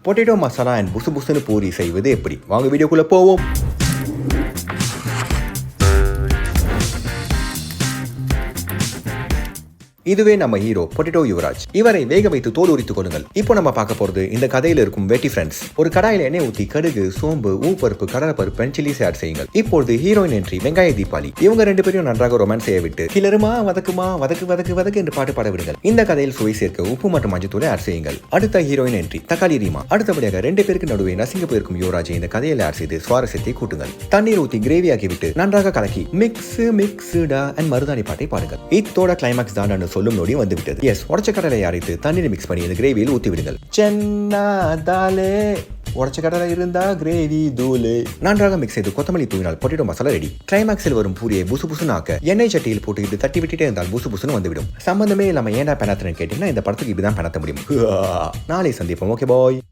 Potato masala and புசு புசுனு பூரி செய்வது எப்படி? வாங்க வீடியோக்குள்ள போவோம். இதுவே நம்ம ஹீரோ பொட்டேட்டோ யுவராஜ். இவரை வேக வைத்து தோல் உரித்துக் கொள்ளுங்கள். இப்போ நம்ம பார்க்க போறது இந்த கதையில இருக்கும் வெட்டி ஃப்ரெண்ட்ஸ். ஒரு கடாயில எண்ணெய் ஊற்றி கடுகு, சோம்பு, ஊ பருப்பு, கடலை பருப்பு, சில்லிஸ் ஆட் செய்யுங்கள். இப்பொழுது ஹீரோயின் என்ட்ரி வெங்காய தீபாவளி. இவங்க ரெண்டு பேரும் நன்றாக ரொமான்ஸ் செய்ய விட்டு கிளறுமா வதக்குமா வதக்கு வதக்கு வதக்கு என்று பாட்டு பாட விடுங்கள். இந்த கதையில் சுவை சேர்க்க உப்பு மற்றும் மஞ்சத்தூளை ஆட் செய்யுங்கள். அடுத்த ஹீரோயின் என்ட்ரி தக்காளி ரீமா. அடுத்தபடியாக ரெண்டு பேருக்கு நடுவே நசிங்க போயிருக்கும் யுவராஜை இந்த கதையில் ஆட் செய்து சுவாரஸ்யத்தை கூட்டுங்கள். தண்ணீர் ஊற்றி கிரேவி ஆக்கிவிட்டு நன்றாக கலக்கி மிக்ஸ்டா அண்ட் மருதாணி பாட்டை பாடுங்கள். இத்தோட கிளைமாக்ஸ் தான் சொல்லும் நொடி வந்துவிட்டது. எஸ், உடச்ச கடலை அரைத்து தண்ணீர் மிக்ஸ் பண்ணி இந்த கிரேவியில் ஊற்றி விடுங்கள். உடச்ச கடலை இருந்தா கிரேவி தூளு. நன்றாக மிக்ஸ் செய்து கொத்தமல்லி தூவினால் பொட்டேட்டோ மசாலா ரெடி. கிளைமாக்ஸில் வரும் பூரியை புசு புசுன்னு ஆக்க எண்ணெய் சட்டியில் போட்டு இப்படி தட்டி விட்டுட்டே இருந்தால் புசு புசுன்னு வந்துவிடும். சம்பந்தமே இல்லாம ஏன்டா பெனாத்துன்னு கேட்டீங்கன்னா இந்த படத்துக்கு இப்படிதான் பெனாத்த முடியும். நாளை சந்திப்போம். Okay bye.